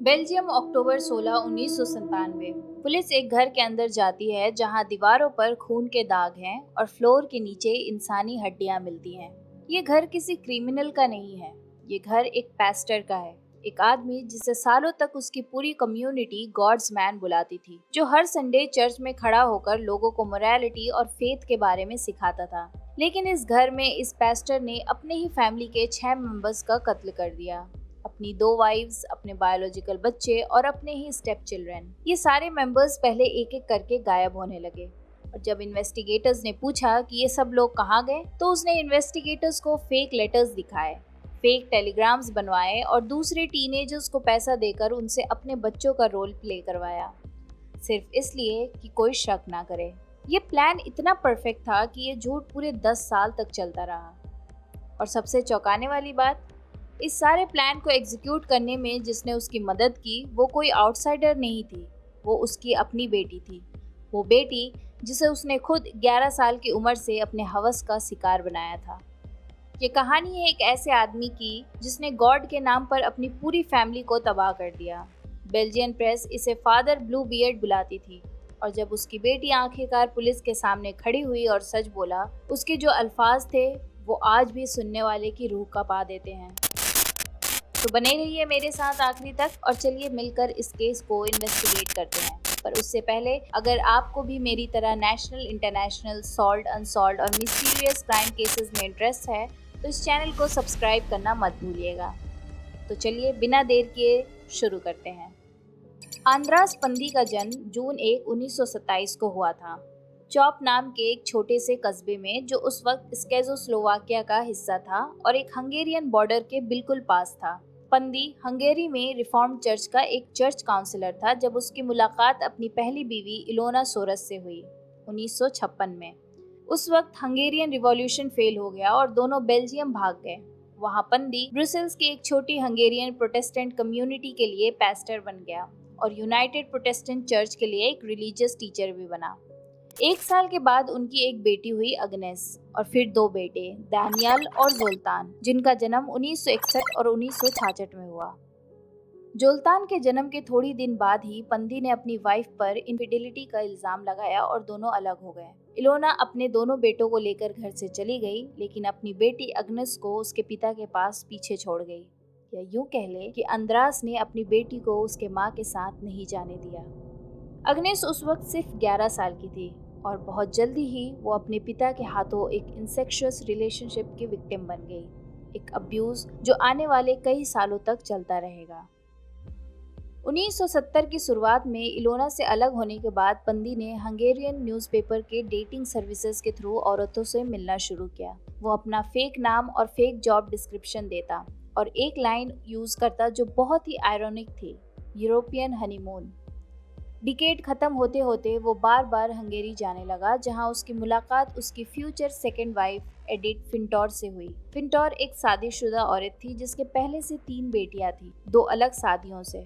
Belgium अक्टूबर 16 1997। Police एक घर के अंदर जाती है जहां दीवारों पर खून के दाग हैं और फ्लोर के नीचे इंसानी हड्डियां मिलती हैं। ये घर किसी क्रिमिनल का नहीं है। ये घर एक पैस्टर का है। एक आदमी जिसे सालों तक उसकी पूरी कम्युनिटी गॉड्स मैन बुलाती थी, जो हर संडे चर्च में खड़ा होकर लोगों को मोरालिटी और फेथ के बारे में सिखाता था। लेकिन इस घर में इस पैस्टर ने अपने ही फैमिली के 6 मेंबर्स का कत्ल कर दिया। अपनी 2 वाइफ्स, अपने बायोलॉजिकल बच्चे और अपने ही स्टेप चिल्ड्रन। ये सारे मेंबर्स पहले एक एक करके गायब होने लगे। और जब इन्वेस्टिगेटर्स ने पूछा कि ये सब लोग कहाँ गए, तो उसने इन्वेस्टिगेटर्स को फेक लेटर्स दिखाए, फेक टेलीग्राम्स बनवाए और दूसरे टीनेजर्स को पैसा देकर उनसे अपने बच्चों का रोल प्ले करवाया, सिर्फ इसलिए कि कोई शक ना करे। ये प्लान इतना परफेक्ट था कि ये झूठ पूरे 10 साल तक चलता रहा। और सबसे चौंकाने वाली बात, इस सारे प्लान को एग्जीक्यूट करने में जिसने उसकी मदद की वो कोई आउटसाइडर नहीं थी, वो उसकी अपनी बेटी थी। वो बेटी जिसे उसने खुद 11 साल की उम्र से अपने हवस का शिकार बनाया था। ये कहानी है एक ऐसे आदमी की जिसने गॉड के नाम पर अपनी पूरी फैमिली को तबाह कर दिया। बेल्जियन प्रेस इसे फादर ब्लू बियर्ड बुलाती थी। और जब उसकी बेटी आखिरकार पुलिस के सामने खड़ी हुई और सच बोला, उसके जो अल्फाज थे वो आज भी सुनने वाले की रूह कांपा देते हैं। तो बने रहिए मेरे साथ आखिरी तक और चलिए मिलकर इस केस को इन्वेस्टिगेट करते हैं। पर उससे पहले, अगर आपको भी मेरी तरह नेशनल, इंटरनेशनल, सॉल्व्ड, अनसॉल्व्ड और मिस्टीरियस क्राइम केसेस में इंटरेस्ट है तो इस चैनल को सब्सक्राइब करना मत भूलिएगा। तो चलिए बिना देर किए शुरू करते हैं। आंद्रास पंदी का जन्म जून 1, 1927 को हुआ था, चॉप नाम के एक छोटे से कस्बे में जो उस वक्त स्केज़ोस्लोवाकिया का हिस्सा था और एक हंगेरियन बॉर्डर के बिल्कुल पास था। पंदी हंगेरी में रिफॉर्म्ड चर्च का एक चर्च काउंसलर था जब उसकी मुलाकात अपनी पहली बीवी इलोना सोरस से हुई 1956 में। उस वक्त हंगेरियन रिवॉल्यूशन फेल हो गया और दोनों बेल्जियम भाग गए। वहां पंदी ब्रुसेल्स की एक छोटी हंगेरियन प्रोटेस्टेंट कम्युनिटी के लिए पैस्टर बन गया और यूनाइटेड प्रोटेस्टेंट चर्च के लिए एक रिलीजियस टीचर भी बना। 1 साल के बाद उनकी एक बेटी हुई अग्नेस और फिर 2 बेटे दानियल और जोल्तान, जिनका जन्म 1961 और 1966 में हुआ। जोल्तान के जन्म के थोड़ी दिन बाद ही पंदी ने अपनी वाइफ पर इनफिडेलिटी का इल्जाम लगाया और दोनों अलग हो गए। इलोना अपने दोनों बेटों को लेकर घर से चली गई, लेकिन अपनी बेटी अग्नेस को उसके पिता के पास पीछे छोड़ गई। या यूं कह ले कि अंद्रास ने अपनी बेटी को उसके माँ के साथ नहीं जाने दिया। अग्नेस उस वक्त सिर्फ 11 साल की थी और बहुत जल्दी ही वो अपने पिता के हाथों एक इंसेक्शुअस रिलेशनशिप की विक्टिम बन गई, एक अब्यूज जो आने वाले कई सालों तक चलता रहेगा। 1970 की शुरुआत में इलोना से अलग होने के बाद पंदी ने हंगेरियन न्यूज़पेपर के डेटिंग सर्विसेज के थ्रू औरतों से मिलना शुरू किया। वो अपना फेक नाम और फेक जॉब डिस्क्रिप्शन देता और एक लाइन यूज करता जो बहुत ही आयरॉनिक थी, यूरोपियन हनीमून। डिकेड खत्म होते होते वो बार बार हंगेरी जाने लगा, जहां उसकी मुलाकात उसकी फ्यूचर सेकेंड वाइफ एडिथ फिंटोर से हुई। फिंटोर एक शादीशुदा औरत थी जिसके पहले से 3 बेटियां थी, 2 अलग शादियों से।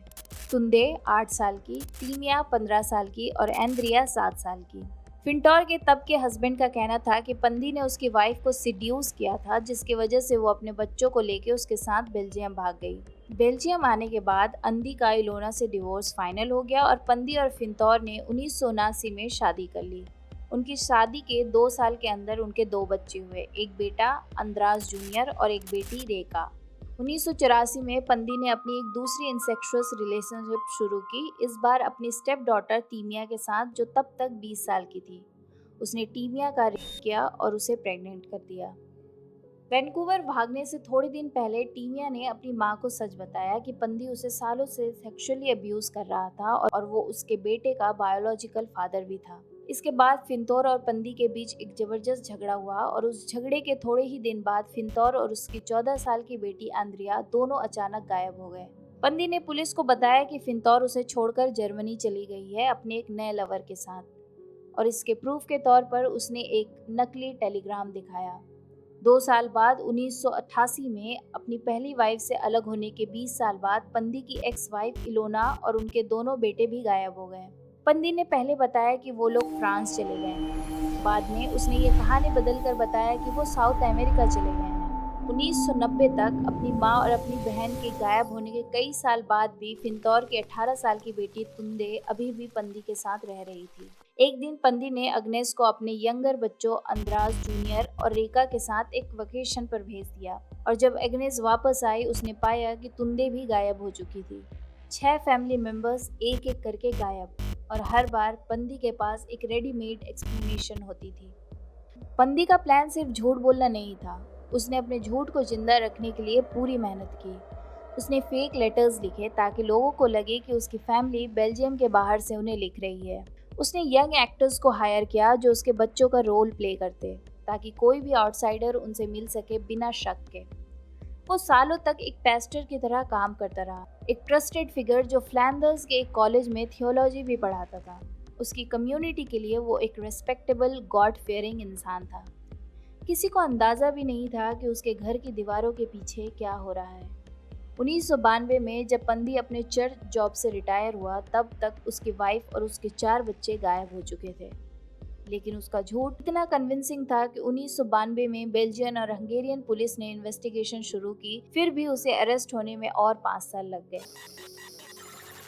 तुंदे 8 साल की, टीमिया 15 साल की और एंड्रिया 7 साल की। फिंटोर के तब के हस्बैंड का कहना था कि पंदी ने उसकी वाइफ को सिड्यूस किया था, जिसकी वजह से वो अपने बच्चों को लेकर उसके साथ बेल्जियम भाग गई। बेल्जियम आने के बाद अंदी का इलोना से डिवोर्स फाइनल हो गया और पंदी और फिंटोर ने 1979 में शादी कर ली। उनकी शादी के 2 साल के अंदर उनके 2 बच्चे हुए, एक बेटा अंद्रास जूनियर और एक बेटी रेका। 1984 में पंदी ने अपनी एक दूसरी इंसेक्शुअस रिलेशनशिप शुरू की, इस बार अपनी स्टेप डॉटर टीमिया के साथ, जो तब तक 20 साल की थी। उसने टीमिया का रेप किया और उसे प्रेग्नेंट कर दिया। वैंकूवर भागने से थोड़े दिन पहले टीमिया ने अपनी मां को सच बताया कि पंदी उसे सालों से सेक्सुअली अब्यूज कर रहा था और वो उसके बेटे का बायोलॉजिकल फादर भी था। इसके बाद फिंतोर और पंदी के बीच एक जबरदस्त झगड़ा हुआ और उस झगड़े के थोड़े ही दिन बाद फिंतोर और उसकी 14 साल की बेटी आंद्रिया दोनों अचानक गायब हो गए। पंदी ने पुलिस को बताया कि फिंतोर उसे छोड़कर जर्मनी चली गई है अपने एक नए लवर के साथ, और इसके प्रूफ के तौर पर उसने एक नकली टेलीग्राम दिखाया। 2 साल बाद 1988 में अपनी पहली वाइफ से अलग होने के 20 साल बाद पंदी की एक्स वाइफ इलोना और उनके दोनों बेटे भी गायब हो गए। पंदी ने पहले बताया कि वो लोग फ्रांस चले गए हैं। बाद में उसने ये कहानी बदलकर बताया कि वो साउथ अमेरिका चले गए हैं। 1990 तक अपनी मां और अपनी बहन के गायब होने के कई साल बाद भी फिंतौर की 18 साल की बेटी तुंदे अभी भी पंदी के साथ रह रही थी। एक दिन पंदी ने अग्नेस को अपने यंगर बच्चों अंद्रास जूनियर और रेखा के साथ एक वेकेशन पर भेज दिया और जब एग्नेस वापस आई उसने पाया कि तुंदे भी गायब हो चुकी थी। 6 फैमिली मेंबर्स एक एक करके गायब और हर बार पंदी के पास एक रेडीमेड एक्सप्लेनेशन होती थी। पंदी का प्लान सिर्फ झूठ बोलना नहीं था, उसने अपने झूठ को जिंदा रखने के लिए पूरी मेहनत की। उसने फेक लेटर्स लिखे ताकि लोगों को लगे कि उसकी फैमिली बेल्जियम के बाहर से उन्हें लिख रही है। उसने यंग एक्टर्स को हायर किया जो उसके बच्चों का रोल प्ले करते ताकि कोई भी आउटसाइडर उनसे मिल सके बिना शक के। वो सालों तक एक पेस्टर की तरह काम करता रहा, एक ट्रस्टेड फिगर जो फ्लैंडर्स के एक कॉलेज में थियोलॉजी भी पढ़ाता था। उसकी कम्युनिटी के लिए वो एक रेस्पेक्टेबल गॉड फेयरिंग इंसान था। किसी को अंदाज़ा भी नहीं था कि उसके घर की दीवारों के पीछे क्या हो रहा है। 1992 में जब पंदी अपने चर्च जॉब से रिटायर हुआ तब तक उसकी वाइफ और उसके 4 बच्चे गायब हो चुके थे। लेकिन उसका झूठ इतना कन्विंसिंग था कि 1992 में बेल्जियन और हंगेरियन पुलिस ने इन्वेस्टिगेशन शुरू की, फिर भी उसे अरेस्ट होने में और 5 साल लग गए।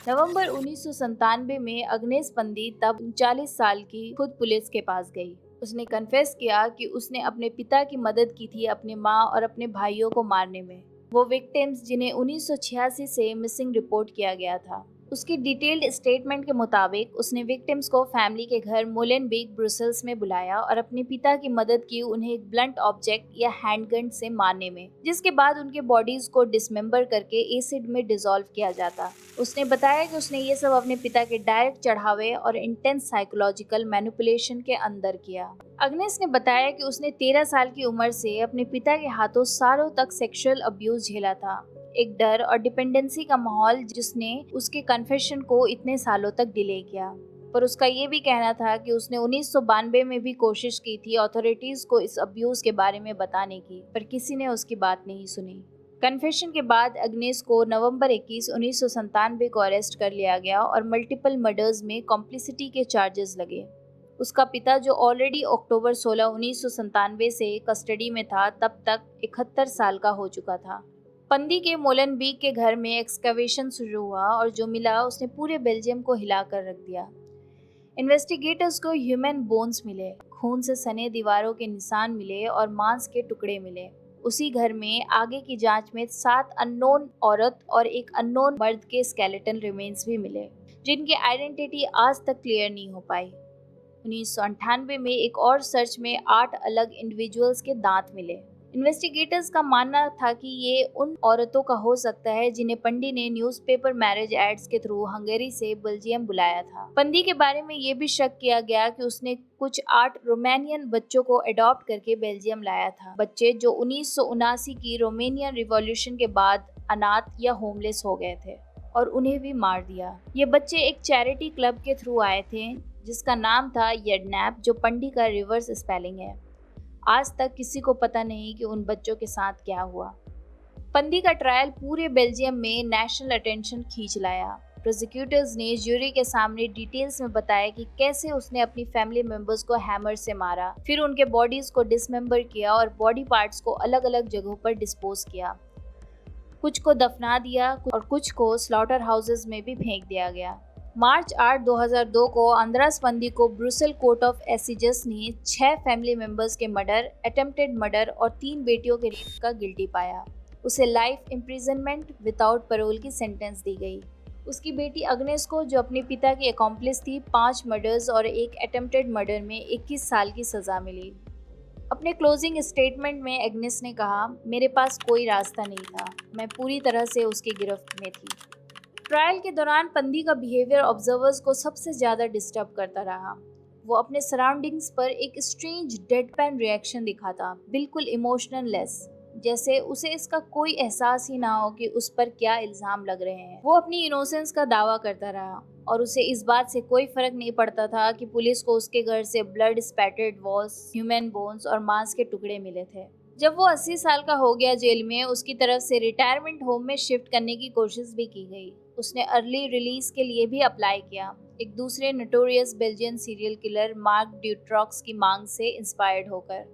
नवंबर 1997 में अग्नेस पंदी तब 39 साल की खुद पुलिस के पास गई। उसने कन्फेस किया कि उसने अपने पिता की मदद की थी अपने माँ और अपने भाइयों को मारने में, वो विक्टिम्स जिन्हें 1986 से मिसिंग रिपोर्ट किया गया था। उसकी डिटेल्ड स्टेटमेंट के मुताबिक उसने विक्टिम्स को फैमिली के घर मोलेनबीक ब्रुसेल्स में बुलाया और अपने पिता की मदद की उन्हें एक ब्लंट ऑब्जेक्ट या हैंडगन से मारने में, जिसके बाद उनके बॉडीज को डिसमेंबर करके एसिड में डिसॉल्व किया जाता। उसने बताया कि उसने ये सब अपने पिता के डायरेक्ट चढ़ावे और इंटेंस साइकोलॉजिकल मैनिपुलेशन के अंदर किया। अग्नेस ने बताया कि उसने 13 साल की उम्र से अपने पिता के हाथों सालों तक सेक्सुअल अब्यूज झेला था, एक डर और डिपेंडेंसी का माहौल जिसने उसके कन्फेशन को इतने सालों तक डिले किया। पर उसका ये भी कहना था कि उसने 1992 में भी कोशिश की थी अथॉरिटीज़ को इस अब्यूज़ के बारे में बताने की, पर किसी ने उसकी बात नहीं सुनी। कन्फेशन के बाद अग्नेस को नवंबर 21, 1997 को अरेस्ट कर लिया गया और मल्टीपल मर्डर्स में कॉम्प्लिसिटी के चार्जेस लगे। उसका पिता जो ऑलरेडी अक्टूबर 16, 1997 से कस्टडी में था तब तक 71 साल का हो चुका था। पंदी के मोलेनबीक के घर में एक्सकवेशन शुरू हुआ और जो मिला उसने पूरे बेल्जियम को हिलाकर रख दिया। इन्वेस्टिगेटर्स को ह्यूमन बोन्स मिले, खून से सने दीवारों के निशान मिले और मांस के टुकड़े मिले। उसी घर में आगे की जांच में 7 अननोन औरत और एक अननोन मर्द के स्केलेटन रिमेन्स भी मिले, जिनकी आइडेंटिटी आज तक क्लियर नहीं हो पाई। 1998 में एक और सर्च में 8 अलग इंडिविजुअल्स के दांत मिले। इन्वेस्टिगेटर्स का मानना था कि ये उन औरतों का हो सकता है जिन्हें पंडी ने न्यूज़पेपर मैरिज एड्स के थ्रू हंगेरी से बेल्जियम बुलाया था। पंडी के बारे में ये भी शक किया गया कि उसने कुछ 8 रोमानियन बच्चों को अडॉप्ट करके बेल्जियम लाया था, बच्चे जो 1979 की रोमानियन रिवॉल्यूशन के बाद अनाथ या होमलेस हो गए थे, और उन्हें भी मार दिया। ये बच्चे एक चैरिटी क्लब के थ्रू आए थे जिसका नाम था येडनैप, जो पंडी का रिवर्स स्पेलिंग है। आज तक किसी को पता नहीं कि उन बच्चों के साथ क्या हुआ। पंदी का ट्रायल पूरे बेल्जियम में नेशनल अटेंशन खींच लाया। प्रोसिक्यूटर्स ने ज्यूरी के सामने डिटेल्स में बताया कि कैसे उसने अपनी फैमिली मेंबर्स को हैमर से मारा, फिर उनके बॉडीज को डिसमेंबर किया और बॉडी पार्ट्स को अलग अलग जगहों पर डिस्पोज किया। कुछ को दफना दिया और कुछ को स्लॉटर हाउसेस में भी फेंक दिया गया। मार्च 8, 2002 को अंद्रास पंदी को ब्रुसेल कोर्ट ऑफ एसिजस ने 6 फैमिली मेंबर्स के मर्डर, अटेम्प्टेड मर्डर और 3 बेटियों के रेप का गिल्टी पाया। उसे लाइफ इम्प्रिजनमेंट विदाउट पैरोल की सेंटेंस दी गई। उसकी बेटी अग्नेस को, जो अपने पिता की अकॉम्प्लिस थी, 5 मर्डर्स और एक अटेम्प्टेड मर्डर में 21 साल की सज़ा मिली। अपने क्लोजिंग स्टेटमेंट में एग्नेस ने कहा, मेरे पास कोई रास्ता नहीं था, मैं पूरी तरह से उसकी गिरफ्त में थी। ट्रायल के दौरान पंदी का बिहेवियर ऑब्जर्वर्स को सबसे ज़्यादा डिस्टर्ब करता रहा। वो अपने सराउंडिंग्स पर एक स्ट्रेंज डेडपैन रिएक्शन दिखाता, बिल्कुल इमोशनल लेस, जैसे उसे इसका कोई एहसास ही ना हो कि उस पर क्या इल्ज़ाम लग रहे हैं। वो अपनी इनोसेंस का दावा करता रहा और उसे इस बात से कोई फ़र्क नहीं पड़ता था कि पुलिस को उसके घर से ब्लड स्पैटर्ड वॉल्स, ह्यूमन बोन्स और मांस के टुकड़े मिले थे। जब वो 80 साल का हो गया जेल में, उसकी तरफ से रिटायरमेंट होम में शिफ्ट करने की कोशिश भी की गई। उसने अर्ली रिलीज के लिए भी अप्लाई किया, एक दूसरे notorious Belgian serial killer Marc Dutroux की मांग से इंस्पायर्ड होकर।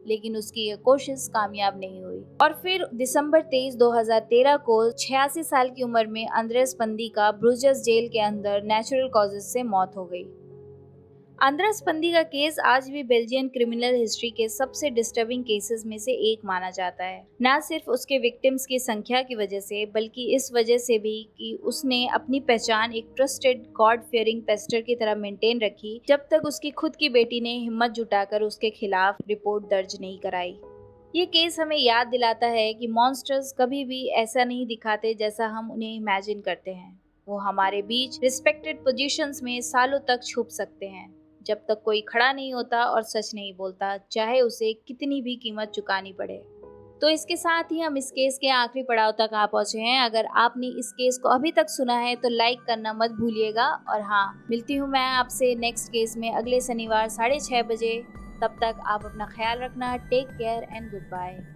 लेकिन उसकी यह कोशिश कामयाब नहीं हुई। और फिर दिसंबर 23, 2013 को 86 साल की उम्र में अंद्रेस पंदी का ब्रुजेस जेल के अंदर नेचुरल कॉजेज से मौत हो गई। अंद्रेस पंदी का केस आज भी बेल्जियन क्रिमिनल हिस्ट्री के सबसे डिस्टर्बिंग केसेस में से एक माना जाता है, न सिर्फ उसके विक्टिम्स की संख्या की वजह से, बल्कि इस वजह से भी कि उसने अपनी पहचान एक ट्रस्टेड गॉड फियरिंग पेस्टर की तरह मेंटेन रखी जब तक उसकी खुद की बेटी ने हिम्मत जुटाकर उसके खिलाफ रिपोर्ट दर्ज नहीं कराई। ये केस हमें याद दिलाता है कि मॉन्स्टर्स कभी भी ऐसा नहीं दिखाते जैसा हम उन्हें इमेजिन करते हैं। वो हमारे बीच रिस्पेक्टेड पोजीशंस में सालों तक छुप सकते हैं, जब तक कोई खड़ा नहीं होता और सच नहीं बोलता, चाहे उसे कितनी भी कीमत चुकानी पड़े। तो इसके साथ ही हम इस केस के आखिरी पड़ाव तक आ पहुंचे हैं। अगर आपने इस केस को अभी तक सुना है तो लाइक करना मत भूलिएगा। और हाँ, मिलती हूँ मैं आपसे नेक्स्ट केस में अगले शनिवार 6:30 बजे। तब तक आप अपना ख्याल रखना। Take care and good bye.